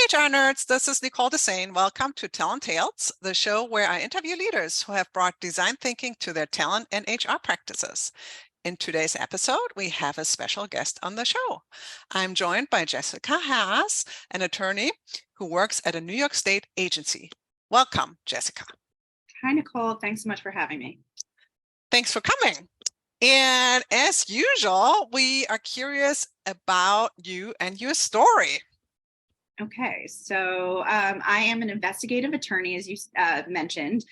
HR nerds, this is Nicole Dessain. Welcome to Talent Tales, the show where I interview leaders who have brought design thinking to their talent and HR practices. In today's episode, we have a special guest on the show. I'm joined by Jessica Haaz, an attorney who works at a New York State agency. Welcome, Jessica. Hi, Nicole. Thanks so much for having me. Thanks for coming. And as usual, we are curious about you and your story. Okay, so I am an investigative attorney, as you mentioned.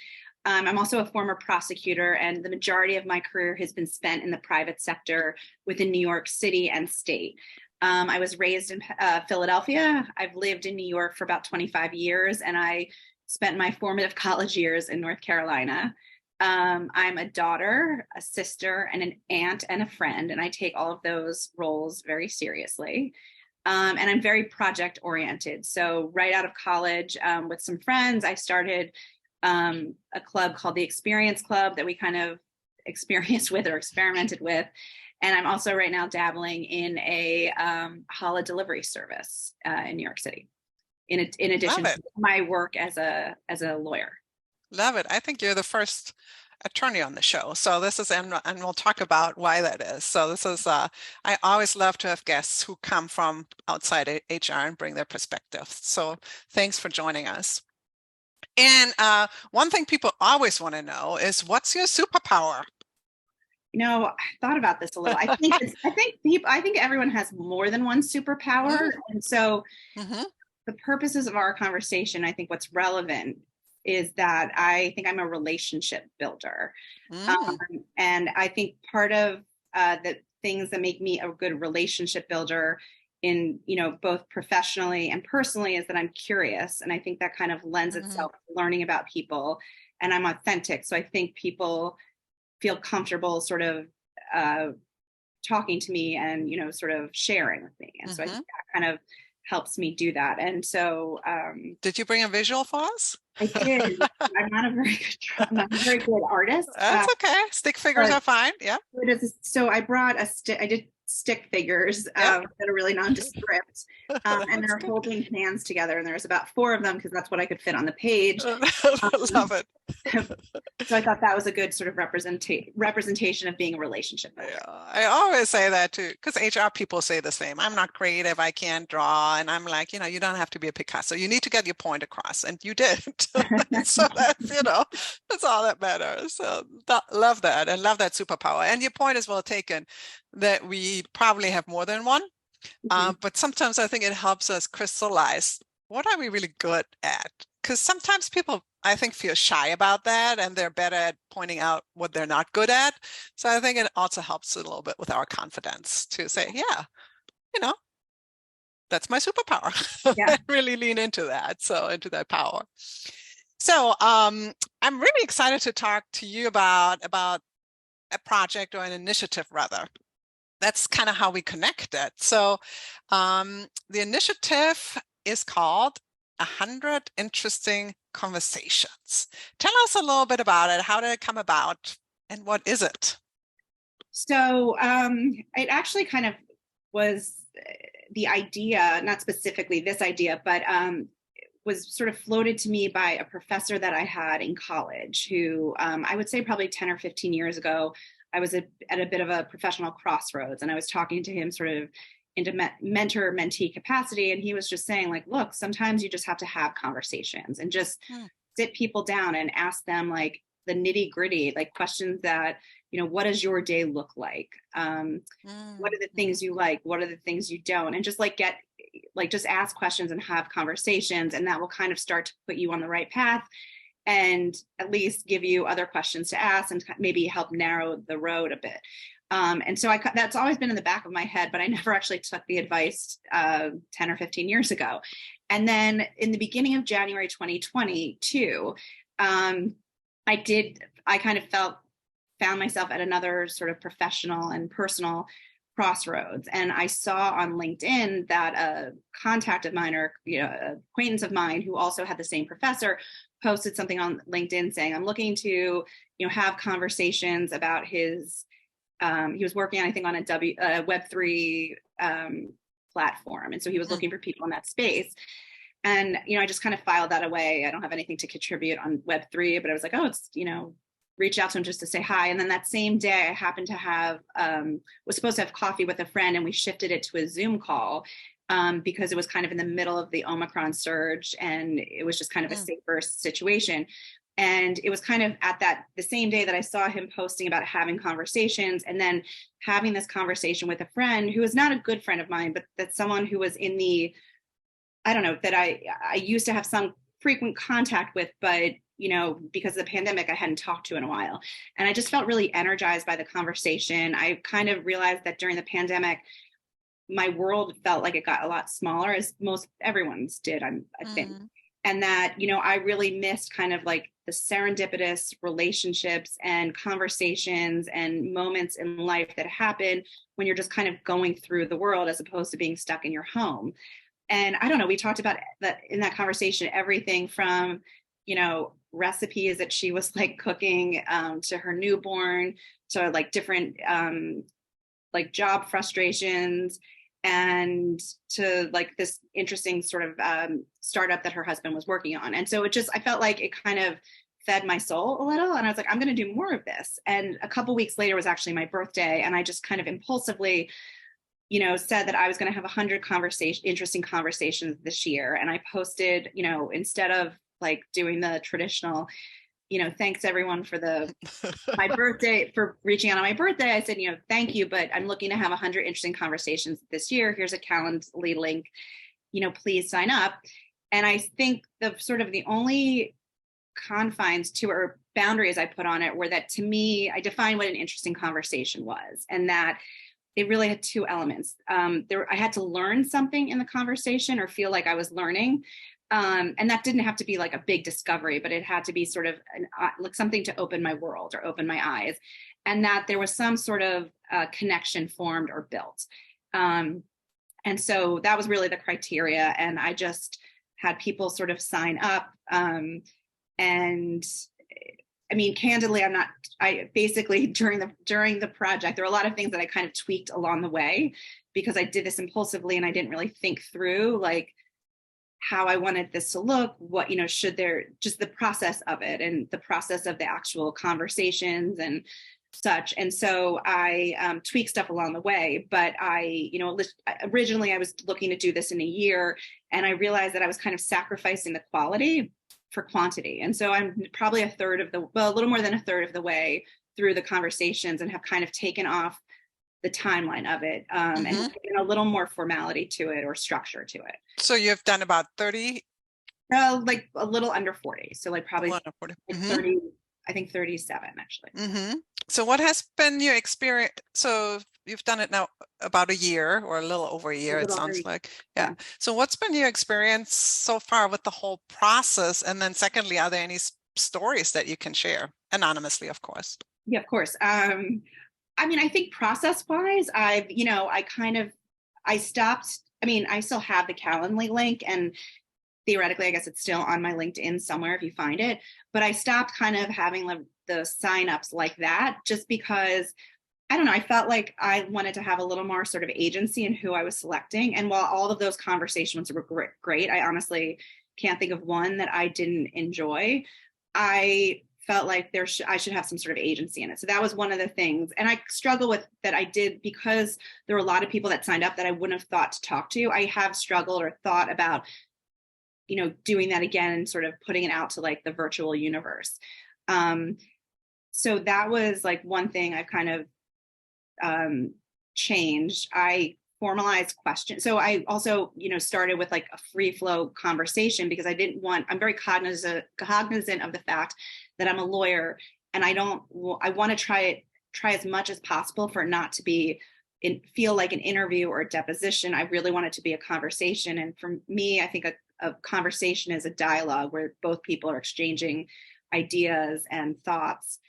I'm also a former prosecutor, and the majority of my career has been spent in the private sector within New York City and state. I was raised in Philadelphia. I've lived in New York for about 25 years, and I spent my formative college years in North Carolina. I'm a daughter, a sister, and an aunt and a friend, and I take all of those roles very seriously. And I'm very project oriented. So right out of college, with some friends, I started a club called the Experience Club that we kind of experienced with or experimented with. And I'm also right now dabbling in a challah delivery service in New York City, in addition to my work as a lawyer. Love it. I think you're the first attorney on the show. So this is, and we'll talk about why that is. So this is, I always love to have guests who come from outside HR and bring their perspective. So thanks for joining us. And one thing people always want to know is, what's your superpower? You know, I thought about this a little. I think everyone has more than one superpower. And so the purposes of our conversation, I think what's relevant is that I think I'm a relationship builder. And I think part of the things that make me a good relationship builder in, both professionally and personally is that I'm curious. And I think that kind of lends itself to learning about people, and I'm authentic. So I think people feel comfortable sort of talking to me and, sort of sharing with me. And so I think that kind of helps me do that. And so did you bring a visual for us? I did. I'm not a very good artist. That's okay. Stick figures are fine. Yeah. So I brought I did stick figures that are really nondescript, and they're holding hands together, and there's about 4 of them because that's what I could fit on the page. Love it. So I thought that was a good sort of representation of being a relationship builder. Yeah, I always say that too, because HR people say the same. I'm not creative, I can't draw. And I'm like, you don't have to be a Picasso. You need to get your point across. And you did. So that's, that's all that matters. So love that, and love that superpower. And your point is well taken, that we probably have more than one. But sometimes I think it helps us crystallize, what are we really good at? Because sometimes people, I think, feel shy about that, and they're better at pointing out what they're not good at. So I think it also helps a little bit with our confidence to say, that's my superpower. Yeah. Really lean into that. So into that power. So I'm really excited to talk to you about a project, or an initiative rather. That's kind of how we connected. So the initiative is called 100 Interesting Conversations. Tell us a little bit about it. How did it come about, and what is it? So it actually kind of was the idea, not specifically this idea, but was sort of floated to me by a professor that I had in college who I would say probably 10 or 15 years ago, I was at a bit of a professional crossroads, and I was talking to him sort of into mentor-mentee capacity. And he was just saying, like, look, sometimes you just have to have conversations and just sit people down and ask them like the nitty-gritty, like questions that, what does your day look like? What are the things you like? What are the things you don't? And just just ask questions and have conversations, and that will kind of start to put you on the right path, and at least give you other questions to ask and maybe help narrow the road a bit. And so that's always been in the back of my head, but I never actually took the advice 10 or 15 years ago. And then in the beginning of January 2022, I kind of found myself at another sort of professional and personal crossroads. And I saw on LinkedIn that a contact of mine, or an acquaintance of mine who also had the same professor, posted something on LinkedIn saying, I'm looking to have conversations about his he was working, I think, on a Web3 platform. And so he was looking for people in that space. And, I just kind of filed that away. I don't have anything to contribute on Web3, but I was like, oh, it's, reach out to him just to say hi. And then that same day I happened to have, was supposed to have coffee with a friend, and we shifted it to a Zoom call because it was kind of in the middle of the Omicron surge, and it was just kind of a safer situation. And it was kind of at the same day that I saw him posting about having conversations, and then having this conversation with a friend who is not a good friend of mine, but that's someone who was in the, I don't know, that I used to have some frequent contact with, but, because of the pandemic, I hadn't talked to in a while. And I just felt really energized by the conversation. I kind of realized that during the pandemic, my world felt like it got a lot smaller, as most everyone's did, I think. And that, I really missed kind of like the serendipitous relationships and conversations and moments in life that happen when you're just kind of going through the world as opposed to being stuck in your home. And I don't know, we talked about that in that conversation, everything from, recipes that she was like cooking to her newborn, to like different like job frustrations, and to like this interesting sort of startup that her husband was working on. And so I felt like it kind of fed my soul a little. And I was like, I'm going to do more of this. And a couple weeks later was actually my birthday. And I just kind of impulsively, said that I was going to have 100 interesting conversations this year. And I posted, instead of like doing the traditional, thanks everyone for my birthday, for reaching out on my birthday. I said, thank you, but I'm looking to have 100 interesting conversations this year. Here's a Calendly link, please sign up. And I think the only confines to, or boundaries I put on it, were that, to me, I defined what an interesting conversation was, and that it really had two elements. I had to learn something in the conversation, or feel like I was learning. And that didn't have to be like a big discovery, but it had to be sort of like something to open my world or open my eyes, and that there was some sort of connection formed or built. And so that was really the criteria. And I just had people sort of sign up. And I mean, candidly, I basically during the project, there were a lot of things that I kind of tweaked along the way, because I did this impulsively and I didn't really think through like how I wanted this to look, what, just the process of it, and the process of the actual conversations and such. And so I tweaked stuff along the way, but originally I was looking to do this in a year, and I realized that I was kind of sacrificing the quality for quantity. And so I'm probably a little more than a third of the way through the conversations, and have kind of taken off the timeline of it, and given a little more formality to it, or structure to it. So you've done about 30? Like a little under 40. So like probably 40. Like 30, I think 37 actually. So what has been your experience? So you've done it now about a year, or a little over a year, it sounds like. Yeah. So what's been your experience so far with the whole process? And then secondly, are there any stories that you can share anonymously, of course? Yeah, of course. I mean, I think process-wise, I stopped. I mean, I still have the Calendly link, and theoretically, I guess it's still on my LinkedIn somewhere if you find it. But I stopped kind of having the signups like that, just because, I don't know, I felt like I wanted to have a little more sort of agency in who I was selecting. And while all of those conversations were great, I honestly can't think of one that I didn't enjoy. I felt like I should have some sort of agency in it. So that was one of the things. And I struggle with that I did, because there were a lot of people that signed up that I wouldn't have thought to talk to. I have struggled or thought about, doing that again, sort of putting it out to like the virtual universe. So that was like one thing I've kind of changed. I formalized questions. So I also, started with like a free flow conversation, because I'm very cognizant of the fact that I'm a lawyer, and I want to try as much as possible for it not to feel like an interview or a deposition. I really want it to be a conversation. And for me, I think a conversation is a dialogue where both people are exchanging ideas and thoughts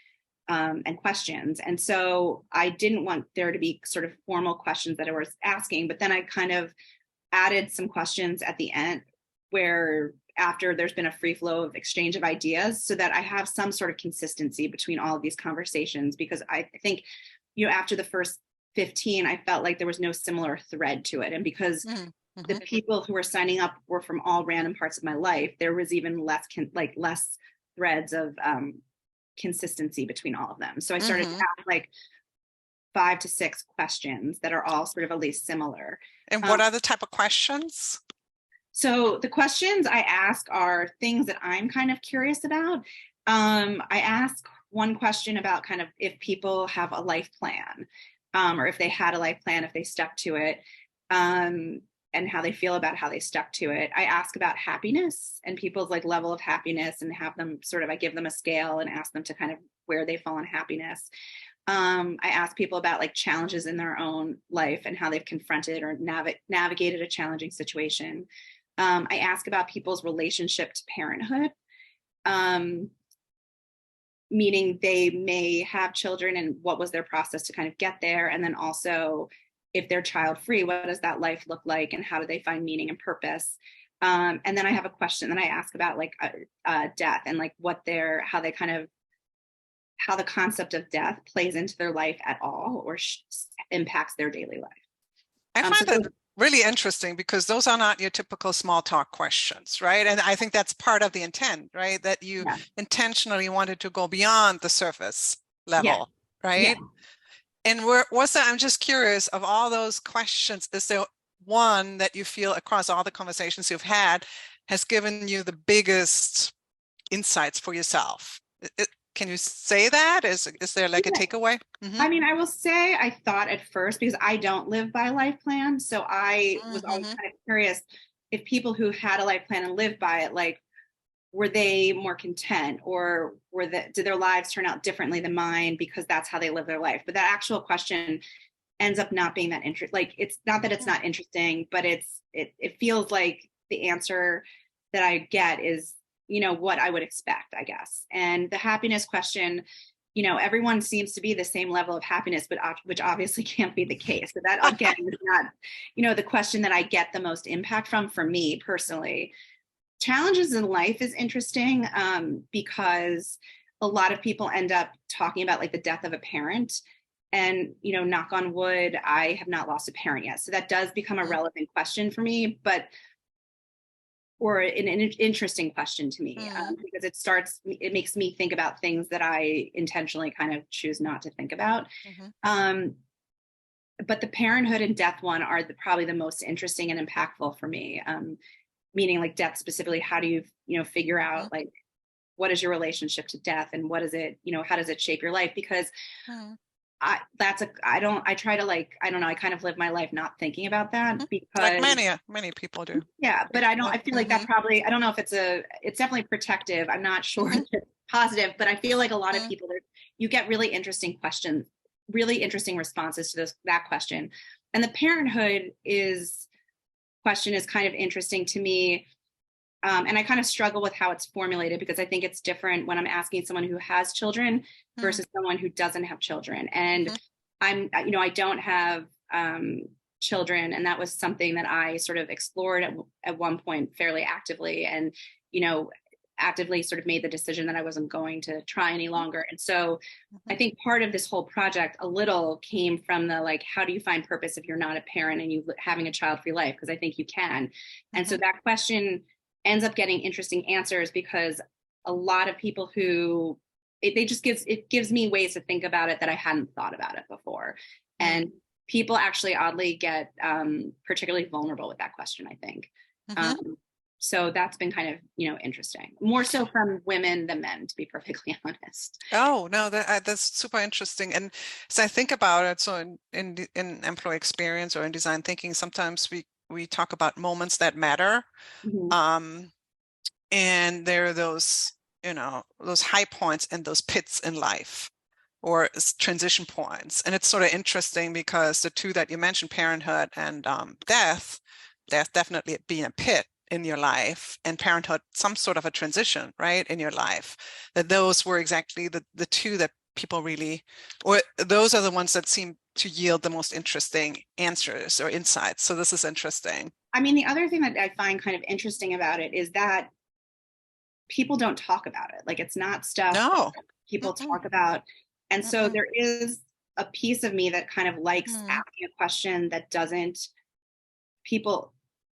and questions. And so I didn't want there to be sort of formal questions that I was asking, but then I kind of added some questions at the end, where after there's been a free flow of exchange of ideas, so that I have some sort of consistency between all of these conversations. Because I think, after the first 15, I felt like there was no similar thread to it. And because the people who were signing up were from all random parts of my life, there was even less less threads of consistency between all of them. So I started to have like 5 to 6 questions that are all sort of at least similar. And what are the type of questions? So the questions I ask are things that I'm kind of curious about. I ask one question about kind of if people have a life plan, or if they had a life plan, if they stuck to it, and how they feel about how they stuck to it. I ask about happiness and people's like level of happiness, and have them sort of, I give them a scale and ask them to kind of where they fall in happiness. I ask people about like challenges in their own life and how they've confronted or navigated a challenging situation. I ask about people's relationship to parenthood, meaning they may have children and what was their process to kind of get there. And then also, if they're child free, what does that life look like and how do they find meaning and purpose? And then I have a question that I ask about like death and like how the concept of death plays into their life at all or impacts their daily life. I find that really interesting because those are not your typical small talk questions, right? And I think that's part of the intent, right? That you intentionally wanted to go beyond the surface level, right? And I'm just curious, of all those questions, is there one that you feel across all the conversations you've had has given you the biggest insights for yourself? Can you say that? Is there like a takeaway? I mean, I will say I thought at first, because I don't live by a life plan, so I was always kind of curious if people who had a life plan and lived by it, like, were they more content, or did their lives turn out differently than mine because that's how they live their life? But that actual question ends up not being that interesting. Like, it's not that it's not interesting, but it feels like the answer that I get is, what I would expect, I guess. And the happiness question, everyone seems to be the same level of happiness, but which obviously can't be the case. So that, again, is not, the question that I get the most impact from for me personally. Challenges in life is interesting, because a lot of people end up talking about like the death of a parent, and knock on wood, I have not lost a parent yet, so that does become a relevant question for me, or an interesting question to me, because it makes me think about things that I intentionally kind of choose not to think about. But the parenthood and death one are probably the most interesting and impactful for me. Meaning like death specifically, how do you figure out like what is your relationship to death, and what is it, how does it shape your life? Because I kind of live my life not thinking about that, because like many people do. Yeah, but I feel like that probably, I don't know if it's definitely protective. I'm not sure if it's positive, but I feel like a lot of people, you get really interesting questions, really interesting responses to that question. And the parenthood question is kind of interesting to me. And I kind of struggle with how it's formulated, because I think it's different when I'm asking someone who has children versus someone who doesn't have children. And I don't have children. And that was something that I sort of explored at one point fairly actively, and, actively sort of made the decision that I wasn't going to try any longer. And so I think part of this whole project a little came from the, like, how do you find purpose if you're not a parent and you having a child-free life? Because I think you can. And so that question ends up getting interesting answers, because a lot of people who it gives me ways to think about it that I hadn't thought about it before. And people actually oddly get particularly vulnerable with that question, I think. So that's been kind of, interesting, more so from women than men, to be perfectly honest. Oh, no, that's super interesting. And so I think about it, so in employee experience or in design thinking, sometimes we talk about moments that matter. And there are those, those high points and those pits in life, or transition points. And it's sort of interesting because the two that you mentioned, parenthood and death definitely being a pit in your life, and parenthood some sort of a transition, right, in your life, that those were exactly the two that people really, or those are the ones that seem to yield the most interesting answers or insights. So this is interesting. I mean, the other thing that I find kind of interesting about it is that people don't talk about it. Like, it's not stuff that people talk about. And so there is a piece of me that kind of likes asking a question that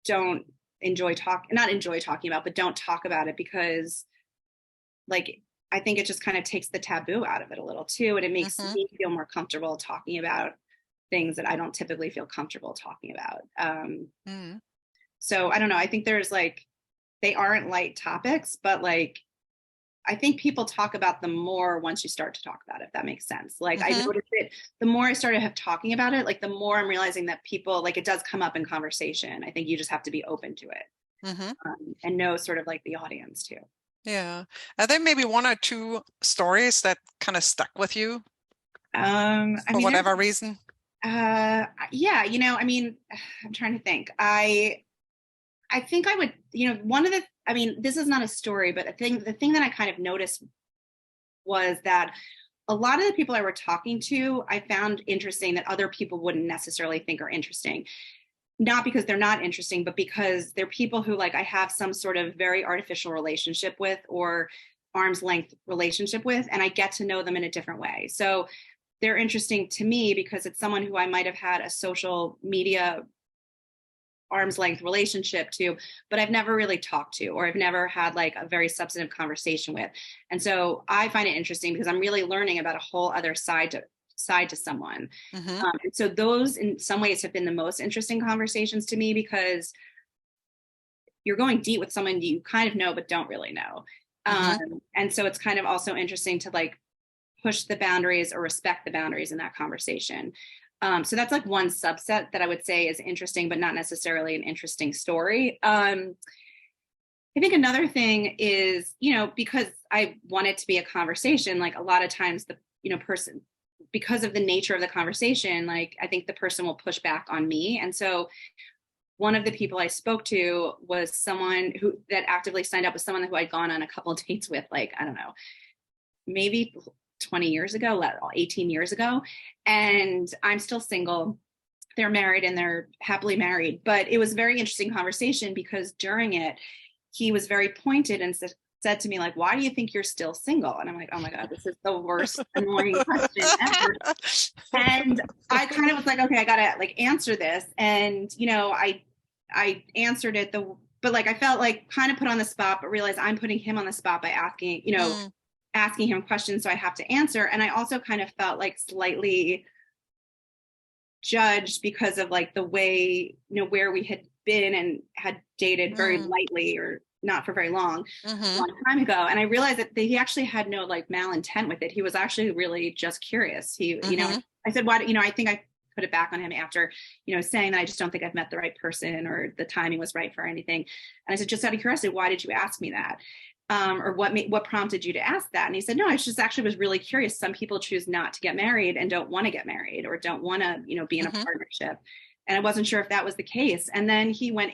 don't not enjoy talking about, but don't talk about it because like, I think it just kind of takes the taboo out of it a little too. And it makes Mm-hmm. me feel more comfortable talking about things that I don't typically feel comfortable talking about. Mm-hmm. So I don't know. I think there's like, they aren't light topics, but like, I think people talk about them more once you start to talk about it, if that makes sense. Like I Mm-hmm. noticed it, the more I started talking about it, like the more I'm realizing that people, like it does come up in conversation. I think you just have to be open to it, Mm-hmm. and know sort of like the audience too. Yeah. Are there maybe one or two stories that kind of stuck with you I for mean, there's, whatever reason? yeah, I mean, I'm trying to think. I think I would, one of the, I mean, this is not a story, but the thing that I kind of noticed was that a lot of the people I were talking to, I found interesting that other people wouldn't necessarily think are interesting. Not because they're not interesting, but because they're people who like I have some sort of very artificial relationship with or arm's length relationship with, and I get to know them in a different way. So they're interesting to me because it's someone who I might have had a social media arm's length relationship to, but I've never really talked to, or I've never had like a very substantive conversation with. And so I find it interesting because I'm really learning about a whole other side to someone. Mm-hmm. And so those in some ways have been the most interesting conversations to me because you're going deep with someone you kind of know but don't really know. Mm-hmm. And so it's kind of also interesting to like push the boundaries or respect the boundaries in that conversation. So that's like one subset that I would say is interesting, but not necessarily an interesting story. I think another thing is, because I want it to be a conversation, like a lot of times the, person, because of the nature of the conversation, like I think the person will push back on me. And so one of the people I spoke to was someone who that actively signed up with someone who I'd gone on a couple of dates with, like, I don't know, maybe 20 years ago, 18 years ago. And I'm still single. They're married and they're happily married. But it was a very interesting conversation because during it, he was very pointed and said to me, like, why do you think you're still single? And I'm like, oh my God, this is the worst annoying question ever. And I kind of was like, okay, I gotta like answer this. And I answered it but like I felt like kind of put on the spot, but realized I'm putting him on the spot by asking, Mm, asking him questions, so I have to answer. And I also kind of felt like slightly judged because of like the way, where we had been and had dated very mm, lightly or not for very long, a mm-hmm. long time ago. And I realized that he actually had no like malintent with it. He was actually really just curious. Mm-hmm. I said, why, I think I put it back on him after, saying that I just don't think I've met the right person or the timing was right for anything. And I said, just out of curiosity, why did you ask me that? Or what prompted you to ask that? And he said, no, I just actually was really curious. Some people choose not to get married and don't want to get married or don't want to, be in a Mm-hmm. partnership. And I wasn't sure if that was the case. And then he went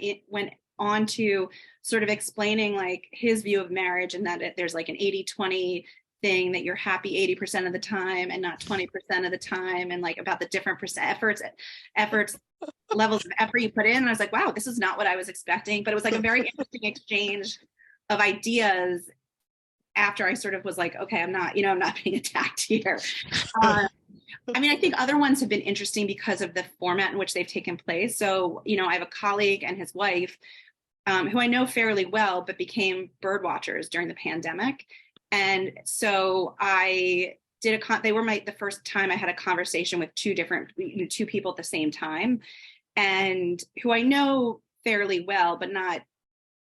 on to sort of explaining like his view of marriage and that there's like an 80-20 thing, that you're happy 80% of the time and not 20% of the time, and like about the different efforts levels of effort you put in. And I was like, wow, this is not what I was expecting. But it was like a very interesting exchange of ideas after I sort of was like, okay, I'm not being attacked here. Uh, I mean, I think other ones have been interesting because of the format in which they've taken place. So, I have a colleague and his wife, who I know fairly well, but became bird watchers during the pandemic. And so they were the first time I had a conversation with two people at the same time, and who I know fairly well, but not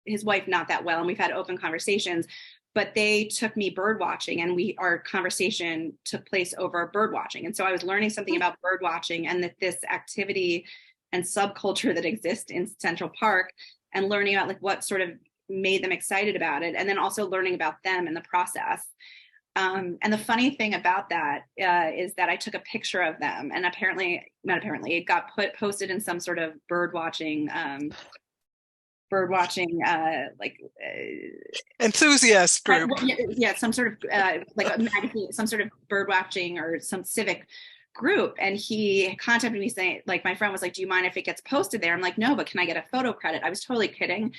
his wife, not that well. And we've had open conversations, but they took me bird watching, and our conversation took place over bird watching. And so I was learning something about bird watching and that this activity and subculture that exists in Central Park, and learning about like what sort of made them excited about it, and then also learning about them in the process. And the funny thing about that is that I took a picture of them, and not apparently, it got posted in some sort of Enthusiast group. yeah, some sort of like a magazine, some sort of bird watching or some civic group. And he contacted me saying, like, my friend was like, do you mind if it gets posted there? I'm like, no, but can I get a photo credit? I was totally kidding.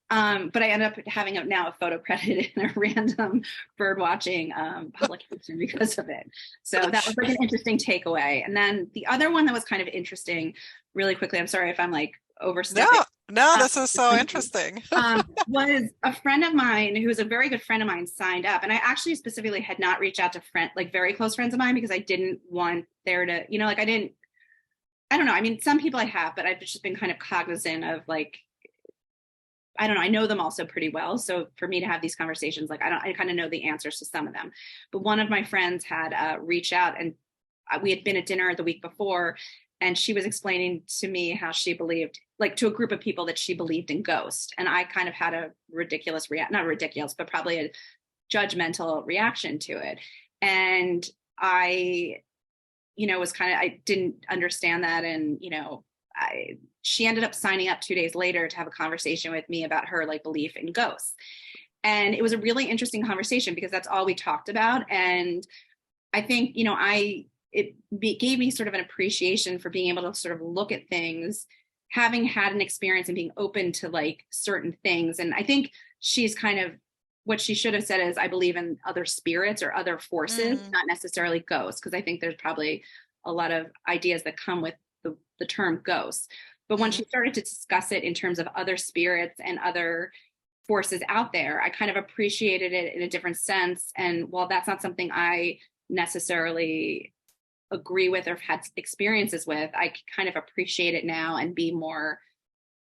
But I ended up having now a photo credit in a random bird watching publication because of it. So that was like an interesting takeaway. And then the other one that was kind of interesting, really quickly, I'm sorry if I'm like No, overstepping. no, uh, this is so interesting. was a friend of mine who was a very good friend of mine signed up. And I actually specifically had not reached out to like very close friends of mine because I didn't want there to, like I don't know. I mean, some people I have, but I've just been kind of cognizant of like, I don't know. I know them also pretty well. So for me to have these conversations, like I kind of know the answers to some of them. But one of my friends had reached out, and we had been at dinner the week before, and she was explaining to me how she believed, like to a group of people, that she believed in ghosts. And I kind of had a ridiculous not ridiculous, but probably a judgmental reaction to it. And I, was kind of, I didn't understand that. And, she ended up signing up 2 days later to have a conversation with me about her like belief in ghosts. And it was a really interesting conversation because that's all we talked about. And I think, gave me sort of an appreciation for being able to sort of look at things, having had an experience and being open to like certain things. And I think she's kind of, what she should have said is, I believe in other spirits or other forces, not necessarily ghosts, because I think there's probably a lot of ideas that come with the term ghosts. But when she started to discuss it in terms of other spirits and other forces out there, I kind of appreciated it in a different sense. And while that's not something I necessarily agree with or have had experiences with, I kind of appreciate it now and be more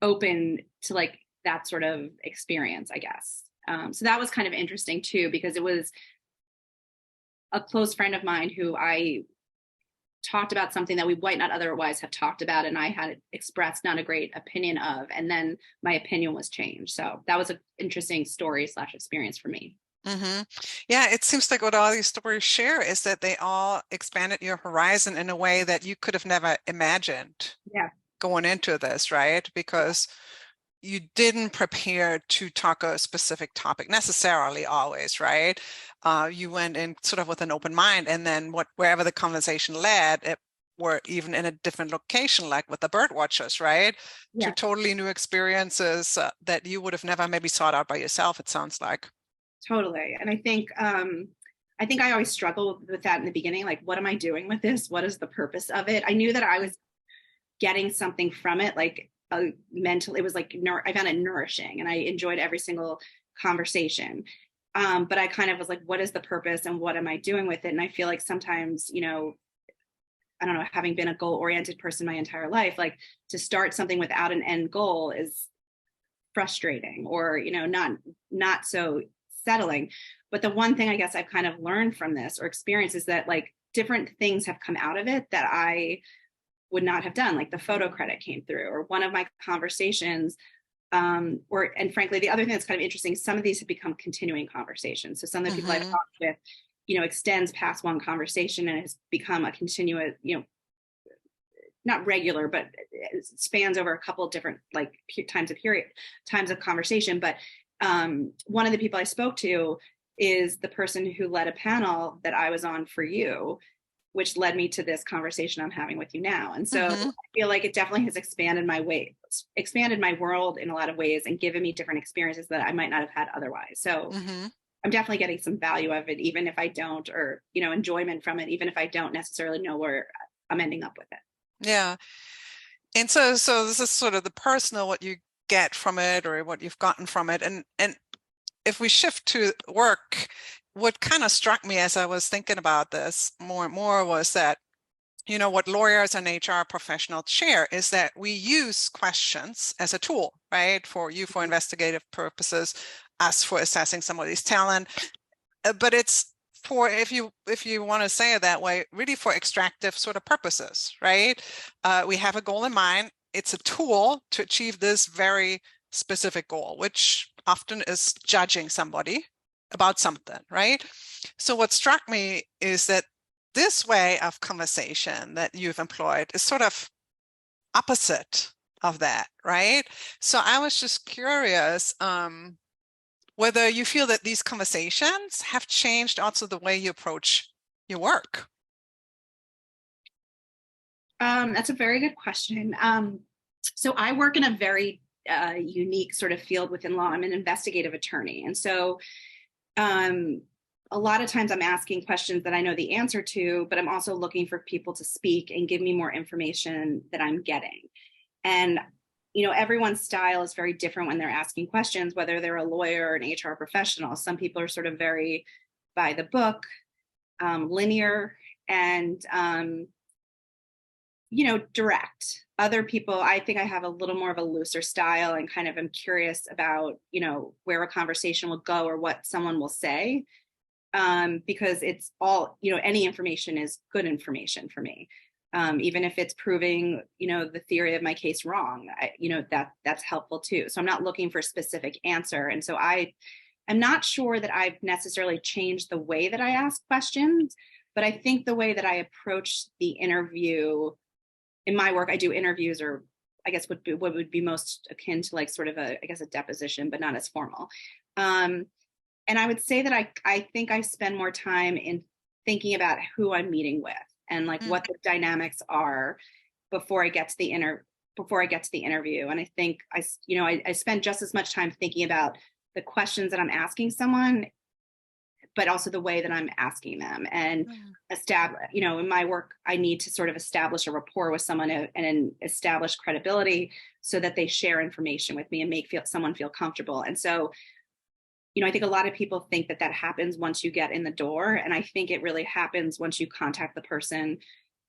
open to like that sort of experience, I guess. So that was kind of interesting too, because it was a close friend of mine who I talked about something that we might not otherwise have talked about, and I had expressed not a great opinion of, and then my opinion was changed. So that was an interesting story / experience for me. Yeah, it seems like what all these stories share is that they all expanded your horizon in a way that you could have never imagined going into this, right? Because you didn't prepare to talk a specific topic necessarily always, right? You went in sort of with an open mind, and then wherever the conversation led, or even in a different location, like with the bird watchers, right? To totally new experiences that you would have never maybe sought out by yourself, it sounds like. Totally. And I think I always struggled with that in the beginning. Like, what am I doing with this? What is the purpose of it? I knew that I was getting something from it, like mental. It was like I found it nourishing, and I enjoyed every single conversation. But I kind of was like, what is the purpose, and what am I doing with it? And I feel like sometimes, I don't know, having been a goal-oriented person my entire life, like to start something without an end goal is frustrating, or not so settling. But the one thing I guess I've kind of learned from this or experienced is that like different things have come out of it that I would not have done. Like the photo credit came through, or one of my conversations, and frankly, the other thing that's kind of interesting, some of these have become continuing conversations. So some of the people I've talked with, extends past one conversation and has become a continuous, not regular, but it spans over a couple of different like times of conversation. But one of the people I spoke to is the person who led a panel that I was on for you, which led me to this conversation I'm having with you now. And so I feel like it definitely has expanded my world in a lot of ways, and given me different experiences that I might not have had otherwise. So I'm definitely getting some value of it, even if I don't, or, enjoyment from it, even if I don't necessarily know where I'm ending up with it. Yeah. And so this is sort of the personal, what you get from it or what you've gotten from it. And if we shift to work, what kind of struck me as I was thinking about this more and more was that, what lawyers and HR professionals share is that we use questions as a tool, right? For investigative purposes, us for assessing somebody's talent. But it's for, if you want to say it that way, really for extractive sort of purposes, right? We have a goal in mind. It's a tool to achieve this very specific goal, which often is judging somebody about something, right? So what struck me is that this way of conversation that you've employed is sort of opposite of that, right? So I was just curious whether you feel that these conversations have changed also the way you approach your work. That's a very good question. So I work in a very unique sort of field within law. I'm an investigative attorney. And so a lot of times I'm asking questions that I know the answer to, but I'm also looking for people to speak and give me more information that I'm getting. And, everyone's style is very different when they're asking questions, whether they're a lawyer or an HR professional. Some people are sort of very by the book, linear, and direct. Other people, I think I have a little more of a looser style and kind of am curious about, where a conversation will go or what someone will say. Because it's all, any information is good information for me. Even if it's proving, the theory of my case wrong, that's helpful too. So I'm not looking for a specific answer. And so I'm not sure that I've necessarily changed the way that I ask questions, but I think the way that I approach the interview in my work, I do interviews, or I guess what would be most akin to like sort of a deposition, but not as formal. And I would say that I think I spend more time in thinking about who I'm meeting with and like what the dynamics are before I get to the interview. And I think I spend just as much time thinking about the questions that I'm asking someone, but also the way that I'm asking them, and establish, in my work, I need to sort of establish a rapport with someone and establish credibility so that they share information with me and make someone feel comfortable. And so, I think a lot of people think that happens once you get in the door. And I think it really happens once you contact the person.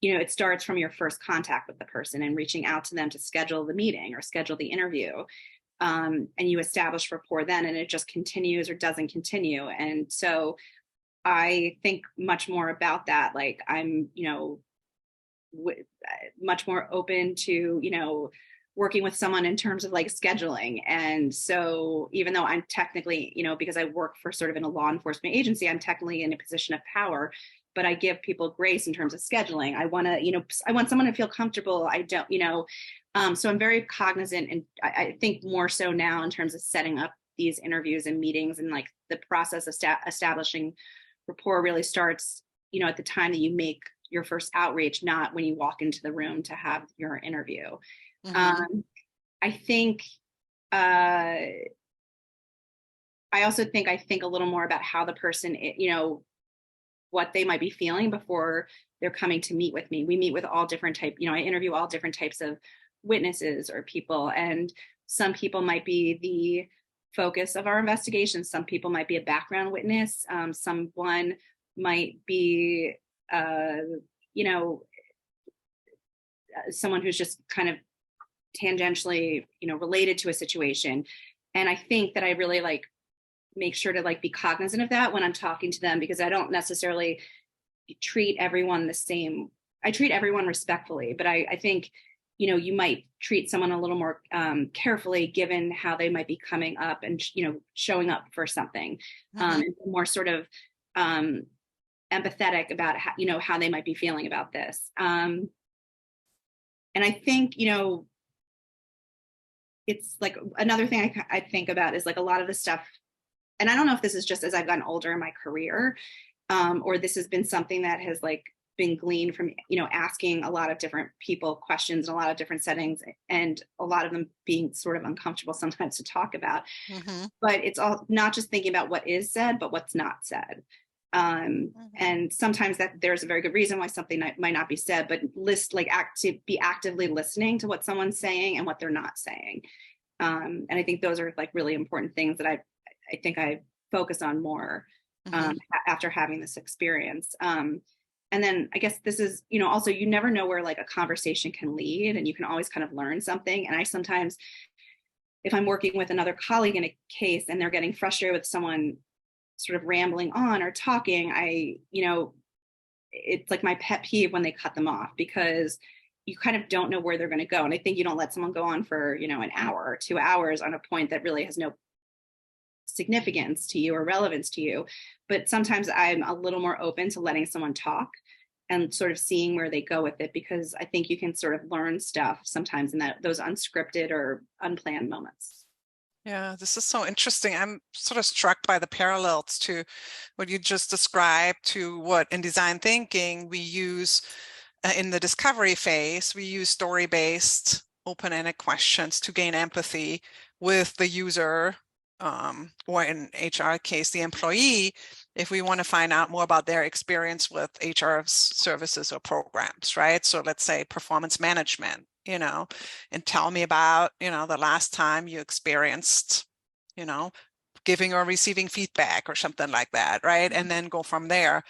It starts from your first contact with the person and reaching out to them to schedule the meeting or schedule the interview. And you establish rapport then, and it just continues or doesn't continue. And so I think much more about that. Like I'm, much more open to, working with someone in terms of like scheduling. And so even though I'm technically, because I work for sort of in a law enforcement agency, I'm technically in a position of power, but I give people grace in terms of scheduling. I want to, I want someone to feel comfortable. I don't, so I'm very cognizant, and I think more so now in terms of setting up these interviews and meetings, and like the process of establishing rapport really starts, at the time that you make your first outreach, not when you walk into the room to have your interview. I think I also think a little more about how the person, what they might be feeling before they're coming to meet with me. We meet with all different types, I interview all different types of witnesses or people, and some people might be the focus of our investigation. Some people might be a background witness. Someone might be, someone who's just kind of tangentially, related to a situation. And I think that I really like make sure to like be cognizant of that when I'm talking to them, because I don't necessarily treat everyone the same. I treat everyone respectfully, but I think, you might treat someone a little more carefully given how they might be coming up and, showing up for something, and more sort of empathetic about how, how they might be feeling about this. And I think, it's like another thing I think about is like a lot of the stuff, and I don't know if this is just as I've gotten older in my career, or this has been something that has like been gleaned from, asking a lot of different people questions in a lot of different settings, and a lot of them being sort of uncomfortable sometimes to talk about. But it's all not just thinking about what is said, but what's not said. And sometimes that there's a very good reason why something might not be said, but be actively listening to what someone's saying and what they're not saying. And I think those are like really important things that I think I focus on more after having this experience. And then I guess this is, also, you never know where like a conversation can lead, and you can always kind of learn something. And I sometimes, if I'm working with another colleague in a case and they're getting frustrated with someone sort of rambling on or talking, it's like my pet peeve when they cut them off, because you kind of don't know where they're going to go. And I think you don't let someone go on for, an hour or 2 hours on a point that really has no significance to you or relevance to you. But sometimes I'm a little more open to letting someone talk and sort of seeing where they go with it, because I think you can sort of learn stuff sometimes in those unscripted or unplanned moments. Yeah, this is so interesting. I'm sort of struck by the parallels to what you just described to what in design thinking we use in the discovery phase. We use story-based, open-ended questions to gain empathy with the user, or in HR case, the employee, if we want to find out more about their experience with HR services or programs, right? So let's say performance management. and tell me about, the last time you experienced, giving or receiving feedback or something like that, right? And then go from there.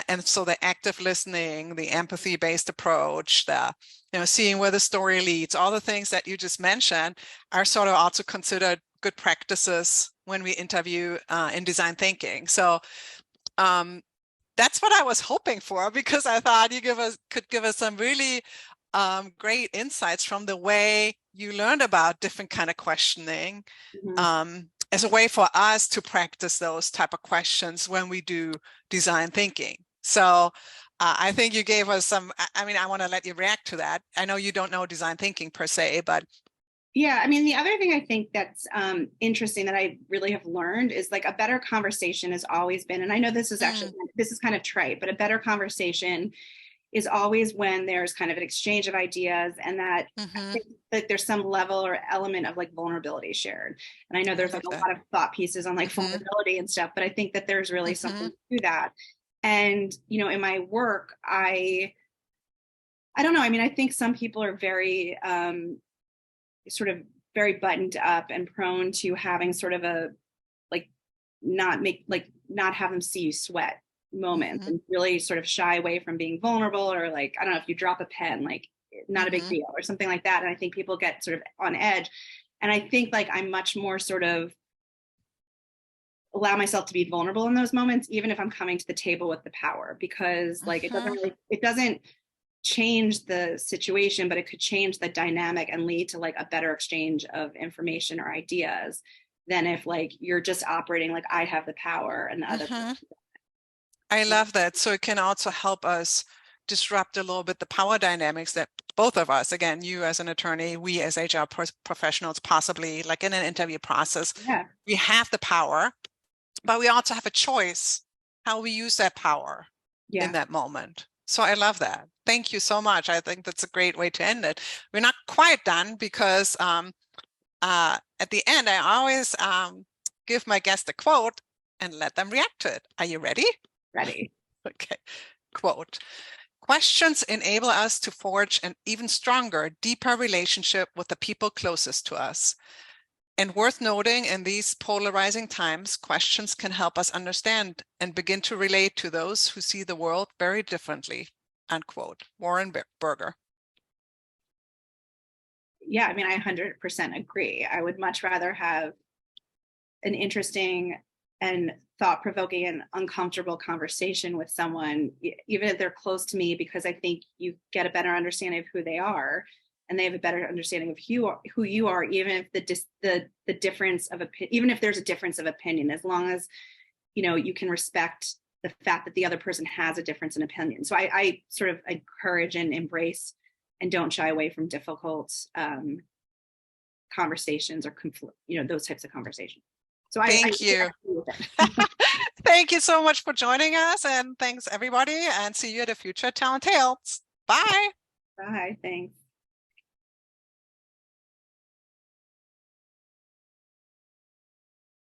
And so the active listening, the empathy-based approach, the, seeing where the story leads, all the things that you just mentioned are sort of also considered good practices when we interview in design thinking. So that's what I was hoping for, because I thought you could give us some really great insights from the way you learned about different kind of questioning, as a way for us to practice those type of questions when we do design thinking. So I think you gave us some, I want to let you react to that. I know you don't know design thinking per se, but yeah, I mean, the other thing I think that's interesting that I really have learned is like a better conversation has always been, and I know this is actually, this is kind of trite, but a better conversation is always when there's kind of an exchange of ideas, and that, I think that there's some level or element of like vulnerability shared. And I know there's like a lot of thought pieces on like vulnerability and stuff, but I think that there's really something to that. And, in my work, I don't know. I mean, I think some people are very, sort of very buttoned up and prone to having sort of a, like, not have them see you sweat moments, and really sort of shy away from being vulnerable, or like, I don't know, if you drop a pen, like not a big deal or something like that. And I think people get sort of on edge. And I think like I'm much more sort of allow myself to be vulnerable in those moments, even if I'm coming to the table with the power, because like it doesn't change the situation, but it could change the dynamic and lead to like a better exchange of information or ideas than if like you're just operating like I have the power and the other person. I love that. So it can also help us disrupt a little bit the power dynamics that both of us, again, you as an attorney, we as HR professionals, possibly like in an interview process, we have the power, but we also have a choice how we use that power in that moment. So I love that. Thank you so much. I think that's a great way to end it. We're not quite done, because at the end, I always give my guest a quote and let them react to it. Are you ready? Ready. Okay. Quote: questions enable us to forge an even stronger, deeper relationship with the people closest to us. And worth noting, in these polarizing times, questions can help us understand and begin to relate to those who see the world very differently. Unquote. Warren Berger. Yeah, I mean, I 100% agree. I would much rather have an interesting and thought-provoking and uncomfortable conversation with someone, even if they're close to me, because I think you get a better understanding of who they are, and they have a better understanding of who you are, even if the difference of opinion, even if there's a difference of opinion, as long as you can respect the fact that the other person has a difference in opinion. So I sort of encourage and embrace and don't shy away from difficult conversations or conflict, those types of conversations. So thank you. Thank you so much for joining us, and thanks everybody, and see you at a future Talent Tales. Bye. Bye. Thanks.